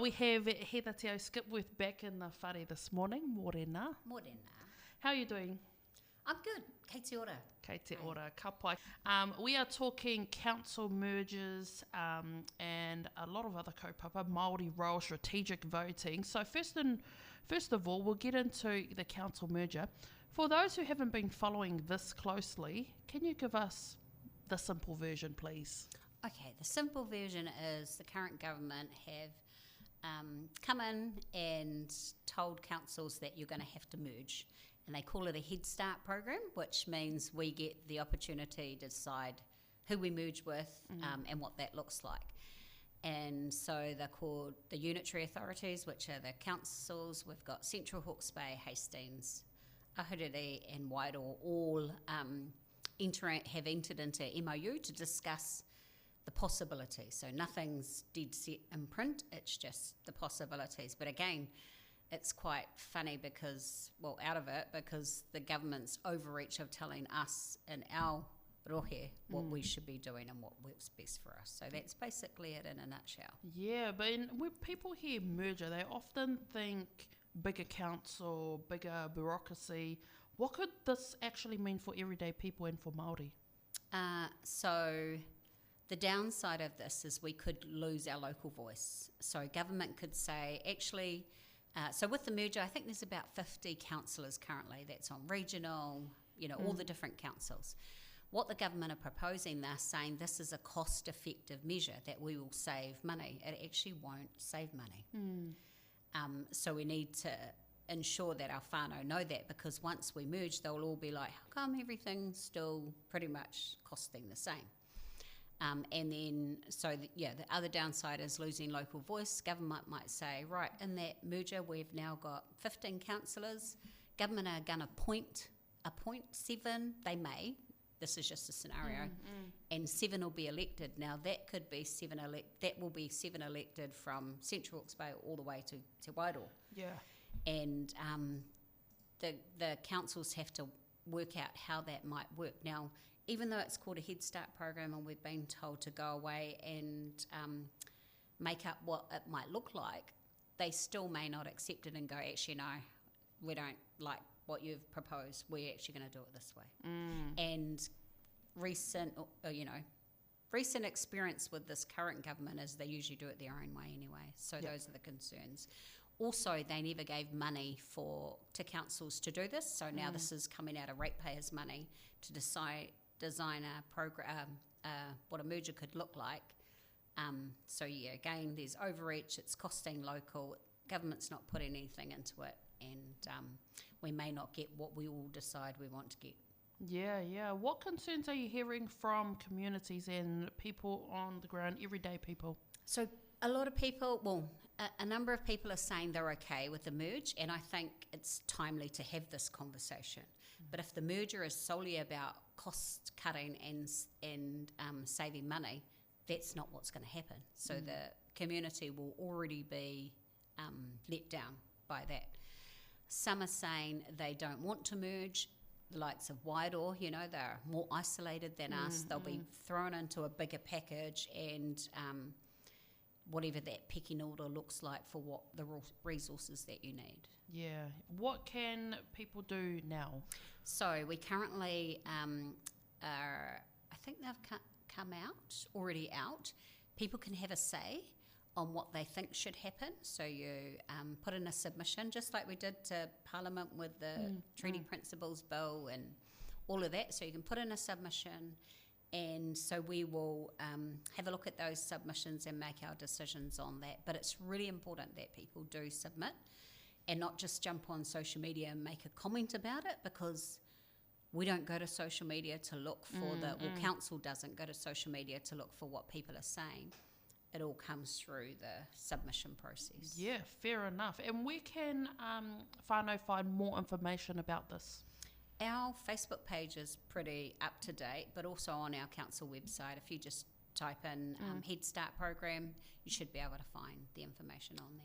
We have Heather Te Au-Skipworth back in the whare this morning. Morena. Morena. How are you doing? I'm good. Kei te ora. Kei te ora, ka pai. We are talking council mergers and a lot of other kaupapa, Māori role, strategic voting. So first of all, we'll get into the council merger. For those who haven't been following this closely, can you give us the simple version, please? Okay, the simple version is the current government have come in and told councils that you're going to have to merge. And they call it a Head Start program, which means we get the opportunity to decide who we merge with and what that looks like. And so they're called the unitary authorities, which are the councils. We've got Central Hawke's Bay, Hastings, Ahuriri and Wairoa, all have entered into MOU to discuss the possibilities. So nothing's dead set in print, it's just the possibilities. But again, it's quite funny because the government's overreach of telling us in our rohe what we should be doing and what works best for us. So that's basically it in a nutshell. Yeah, but when people hear merger, they often think bigger council, bigger bureaucracy. What could this actually mean for everyday people and for Māori? So the downside of this is we could lose our local voice. So government could say, actually, so with the merger, I think there's about 50 councillors currently. That's on regional, all the different councils. What the government are proposing, they're saying this is a cost-effective measure that we will save money. It actually won't save money. So we need to ensure that our whānau know that, because once we merge, they'll all be like, how come everything's still pretty much costing the same? And then, the other downside is losing local voice. Government might say, right, in that merger, we've now got 15 councillors. Government are going to appoint 7. They may. This is just a scenario. And 7 will be elected. Now, that could be 7 elected from Central Hawke's Bay all the way to Te Wairoa. Yeah. And the councils have to work out how that might work. Now, even though it's called a Head Start program and we've been told to go away and make up what it might look like, they still may not accept it and go, actually, no, we don't like what you've proposed. We're actually going to do it this way. And recent experience with this current government is they usually do it their own way anyway. So those are the concerns. Also, they never gave money to councils to do this. So now this is coming out of ratepayers' money to design a program, what a merger could look like. Again, there's overreach. It's costing local. Government's not putting anything into it, and we may not get what we all decide we want to get. Yeah. What concerns are you hearing from communities and people on the ground, everyday people? So a lot of people, a number of people are saying they're okay with the merge, and I think it's timely to have this conversation. But if the merger is solely about cost cutting and saving money, that's not what's going to happen. So the community will already be let down by that. Some are saying they don't want to merge. The likes of Wairoa, they're more isolated than us. They'll be thrown into a bigger package and whatever that pecking order looks like for what the resources that you need. Yeah. What can people do now? So we currently I think they've already out. People can have a say on what they think should happen. So you put in a submission, just like we did to Parliament with the Treaty Principles Bill and all of that. So you can put in a submission, and so we will have a look at those submissions and make our decisions on that. But it's really important that people do submit and not just jump on social media and make a comment about it, because we don't go to social media to look for council doesn't go to social media to look for what people are saying. It all comes through the submission process. Yeah, fair enough. And where can whānau find more information about this? Our Facebook page is pretty up to date, but also on our council website. If you just type in Head Start program, you should be able to find the information on there.